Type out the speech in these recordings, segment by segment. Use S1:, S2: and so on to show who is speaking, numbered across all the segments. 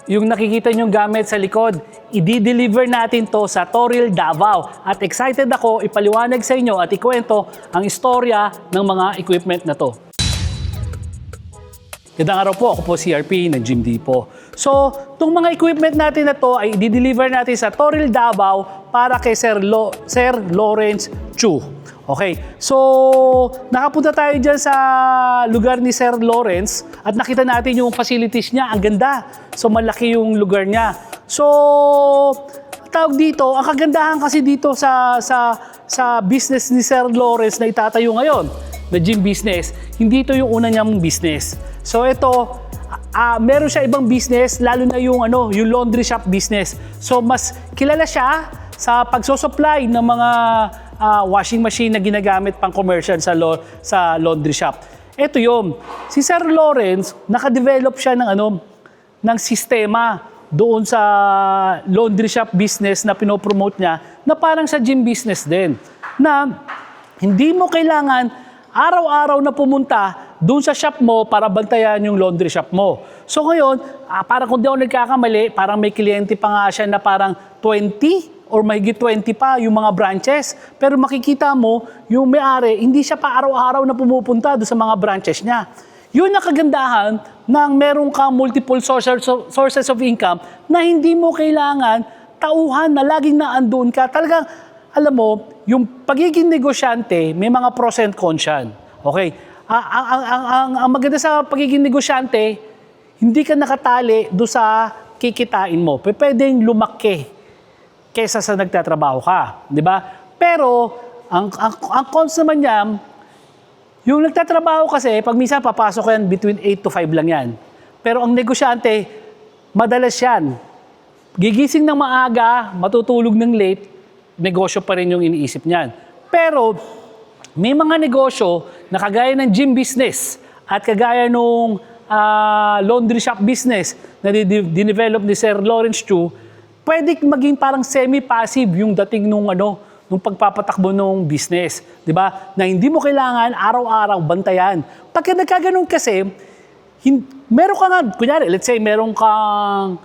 S1: Yung nakikita nyong gamit sa likod, i-deliver natin to sa Toril, Davao. At excited ako ipaliwanag sa inyo at ikwento ang istorya ng mga equipment na to. Gandang araw po, ako po si RP ng Jim Dipo. So, itong mga equipment natin na to ay i-deliver natin sa Toril, Davao para kay Sir Lawrence Chu. Okay, so nakapunta tayo dyan sa lugar ni Sir Lawrence at nakita natin yung facilities niya. Ang ganda. So malaki yung lugar niya. So tawag dito, ang kagandahan kasi dito sa business ni Sir Lawrence na itatayo ngayon, na gym business, hindi ito yung una niyang business. So ito, meron siya ibang business, lalo na yung laundry shop business. So mas kilala siya sa pagsusupply ng mga washing machine na ginagamit pang commercial sa laundry shop. Ito yun. Si Sir Lawrence, nakadevelop siya ng sistema doon sa laundry shop business na pinopromote niya na parang sa gym business din. Na hindi mo kailangan araw-araw na pumunta doon sa shop mo para bantayan yung laundry shop mo. So ngayon, parang kung di ako nagkakamali, parang may kliyente pa nga siya na parang 20 or mahigit 20 pa yung mga branches. Pero makikita mo, yung may-ari, hindi siya pa araw-araw na pumupunta doon sa mga branches niya. Yun ang kagandahan ng meron kang multiple sources of income na hindi mo kailangan tauhan na laging naandun ka. Talagang, alam mo, yung pagiging negosyante, may mga pros and cons yan. Okay? Ang maganda sa pagiging negosyante, hindi ka nakatali doon sa kikitain mo. Pwedeng lumaki kesa sa nagtatrabaho ka, di ba? Pero ang cons naman niya, yung nagtatrabaho kasi, pag minsan papasok yan, between 8 to 5 lang yan. Pero ang negosyante, madalas yan. Gigising ng maaga, matutulog ng late, negosyo pa rin yung iniisip niyan. Pero may mga negosyo na kagaya ng gym business at kagaya nung laundry shop business na dinevelop ni Sir Lawrence Chu, pwede maging parang semi-passive yung dating nung pagpapatakbo ng business, 'di ba? Na hindi mo kailangan araw-araw bantayan. Pagka nagkaganon kasi, meron ka nga, kunyari, let's say meron kang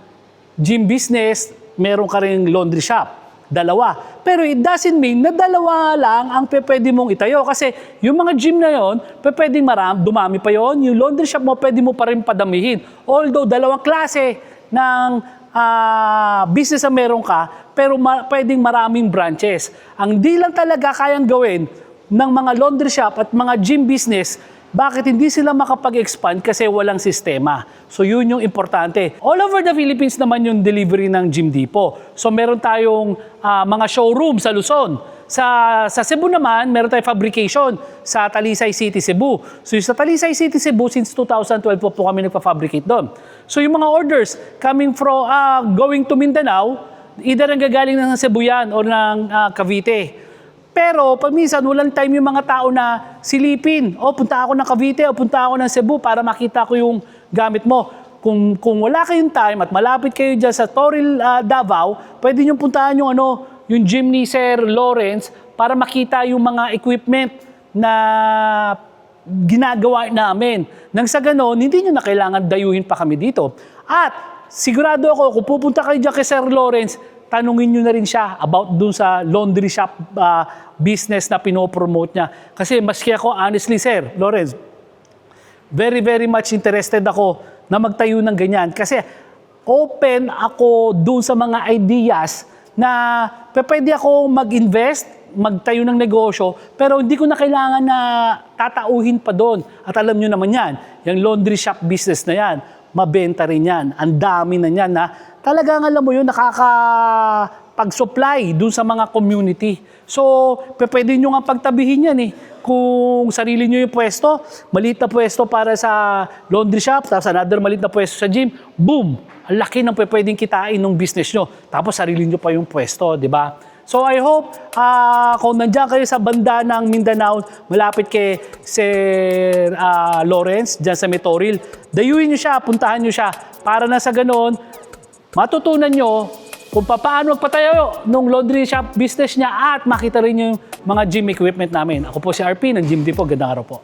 S1: gym business, meron ka ring laundry shop, dalawa. Pero it doesn't mean na dalawa lang ang pwede mong itayo kasi yung mga gym na yon, pwedeng dumami pa yon. Yung laundry shop mo, pwede mo pa rin padamihin. Although dalawang klase ng business na meron ka, pero pwedeng maraming branches. Ang di lang talaga kayang gawin ng mga laundry shop at mga gym business, bakit hindi sila makapag-expand? Kasi walang sistema. So yun yung importante. All over the Philippines naman yung delivery ng Jim Dipo. So meron tayong mga showroom sa Luzon. Sa Cebu naman, meron tayong fabrication sa Talisay City, Cebu. So sa Talisay City, Cebu, since 2012 po kami nagpa-fabricate doon. So yung mga orders coming from, going to Mindanao, either ang gagaling ng Cebu yan or ng Cavite. Pero pag minsan, walang time yung mga tao na silipin. O punta ako ng Cavite o punta ako ng Cebu para makita ko yung gamit mo. Kung wala kayong time at malapit kayo dyan sa Toril, Davao, pwede nyo puntahan yung gym ni Sir Lawrence para makita yung mga equipment na ginagawa namin. Nang sa ganon, hindi nyo na kailangan dayuhin pa kami dito. At sigurado ako, kung pupunta kayo dyan kay Sir Lawrence, tanungin nyo na rin siya about dun sa laundry shop business na pinopromote niya. Kasi maski ako, honestly, Sir Lawrence, very, very much interested ako na magtayo ng ganyan. Kasi open ako dun sa mga ideas na pwede ako mag-invest, magtayo ng negosyo, pero hindi ko na kailangan na tatauhin pa doon. At alam nyo naman yan, yung laundry shop business na yan, mabenta rin yan. Ang dami na yan na talagang alam mo yun, nakakapag-supply dun sa mga community. So, pwede nyo nga pagtabihin yan eh. Kung sarili nyo yung pwesto, maliit na pwesto para sa laundry shop, tapos another maliit na pwesto sa gym, boom! Ang laki ng pwedeng kitain ng business nyo. Tapos sarili nyo pa yung pwesto, di ba? So I hope kung nandiyan kayo sa banda ng Mindanao, malapit kay Sir Lawrence, dyan sa Toril, dayuin nyo siya, puntahan nyo siya, para na sa ganon, matutunan nyo kung paano magpatayo ng laundry shop business niya at makita rin yung mga gym equipment namin. Ako po si RP ng Jim Dipo. Gandang araw po.